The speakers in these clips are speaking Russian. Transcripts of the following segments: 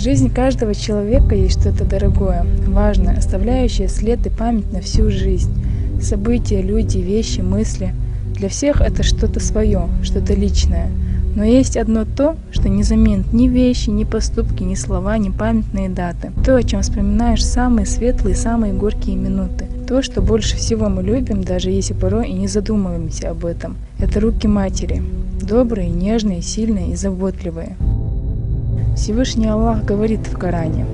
жизни каждого человека есть что-то дорогое, важное, оставляющее след и память на всю жизнь. События, люди, вещи, мысли. Для всех это что-то свое, что-то личное. Но есть одно то, что не заменит ни вещи, ни поступки, ни слова, ни памятные даты. То, о чем вспоминаешь самые светлые, самые горькие минуты. То, что больше всего мы любим, даже если порой и не задумываемся об этом. Это руки матери. Добрые, нежные, сильные и заботливые. Всевышний Аллах говорит в Коране: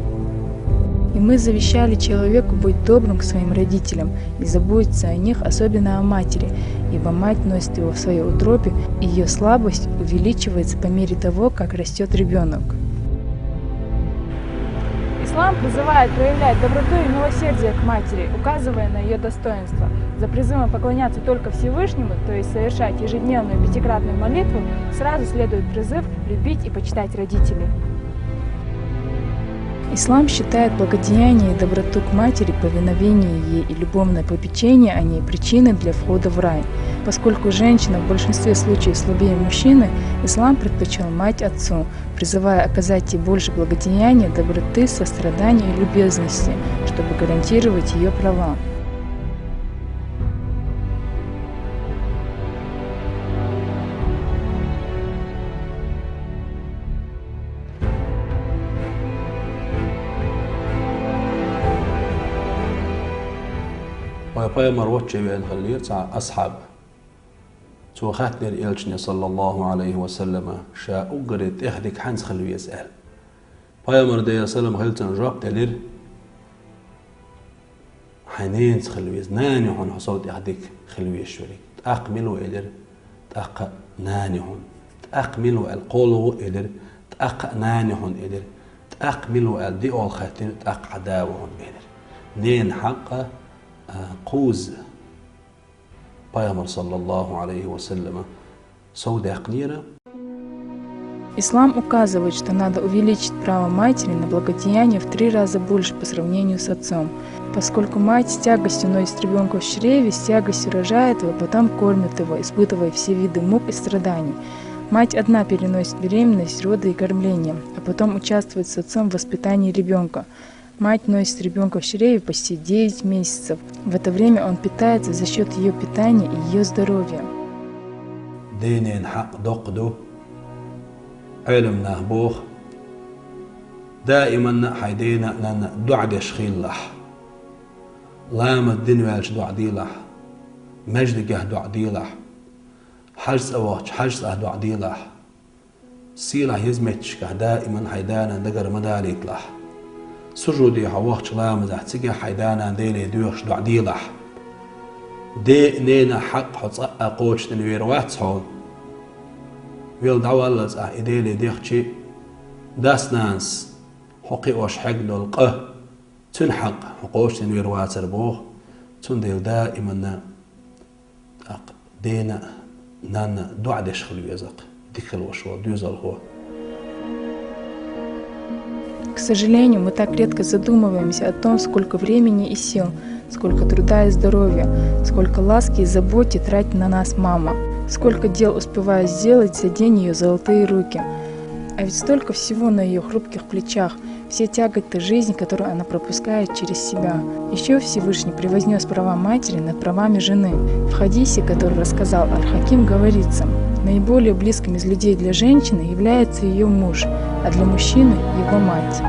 «И мы завещали человеку быть добрым к своим родителям и заботиться о них, особенно о матери, ибо мать носит его в своей утробе, и ее слабость увеличивается по мере того, как растет ребенок». Ислам призывает проявлять доброту и милосердие к матери, указывая на ее достоинство. За призывом поклоняться только Всевышнему, то есть совершать ежедневную пятикратную молитву, сразу следует призыв любить и почитать родителей. Ислам считает благодеяние и доброту к матери, повиновение ей и любовное попечение о ней причиной для входа в рай. Поскольку женщина в большинстве случаев слабее мужчины, ислам предпочел мать отцу, призывая оказать ей больше благодеяния, доброты, сострадания и любезности, чтобы гарантировать ее права. Peygamber våtçeven hallir ta ashab. Så khatler elçine sallallahu aleyhi ve selleme şa ugret ehdik hans khalvi yesal. Peygamber de sallam haltan jab delir. Hanin khalvi nani hon hasad ehdik khalvi shuri. Aqmilu elir taq nani hon. Aqmilu al qulu elir taq nani hon elir. Aqmilu al di al khatin taq adawhon elir. Nin haqqa قوز Пайгамбар саллаллаху алейхи ва саллама сауда книра. Ислам указывает, что надо увеличить право матери на благодеяние в 3 раза больше по сравнению с отцом, поскольку мать с тягостью носит ребенка в чреве, с тягостью рожает его, потом кормит его, испытывая все виды мук и страданий. Мать одна переносит беременность, роды и кормление, а потом участвует с отцом в воспитании ребенка. Мать носит ребенка в чреве почти 9 месяцев. В это время он питается за счет ее питания и ее здоровья. سجودي حوقت لام زحتك حيدانا ديلي دوش دعديلح دي نينا حق حص اقوش تنوير واتسون ويل دعوالز ايديلي ديخشي داس ناس حقي وش حق للقه تنحق حقوش تنوير واتر بوه تنديل دائما دينا نانا دعدش خلو يزق ديكل وشو ديوزل هو. К сожалению, мы так редко задумываемся о том, сколько времени и сил, сколько труда и здоровья, сколько ласки и заботы тратит на нас мама, сколько дел успевает сделать за день ее золотые руки. А ведь столько всего на ее хрупких плечах, все тяготы жизни, которую она пропускает через себя. Еще Всевышний превознес права матери над правами жены. В хадисе, который рассказал Аль-Хаким, говорится: наиболее близким из людей для женщины является ее муж, а для мужчины – его мать.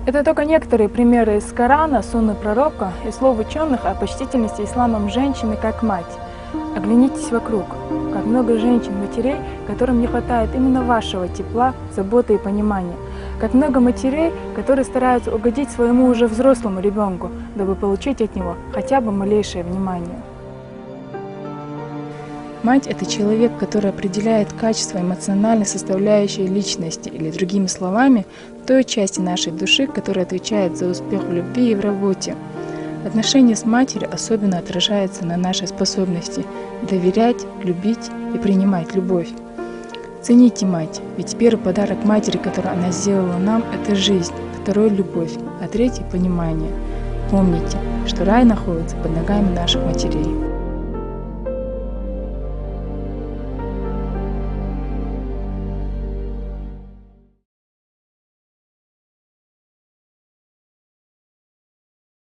Это только некоторые примеры из Корана, сунны пророка и слов ученых о почтительности исламом женщины как мать. Оглянитесь вокруг, как много женщин-матерей, которым не хватает именно вашего тепла, заботы и понимания. Как много матерей, которые стараются угодить своему уже взрослому ребенку, дабы получить от него хотя бы малейшее внимание. Мать – это человек, который определяет качество эмоциональной составляющей личности, или другими словами, той части нашей души, которая отвечает за успех в любви и в работе. Отношение с матерью особенно отражается на нашей способности доверять, любить и принимать любовь. Цените мать, ведь первый подарок матери, который она сделала нам – это жизнь, второй – любовь, а третий – понимание. Помните, что рай находится под ногами наших матерей.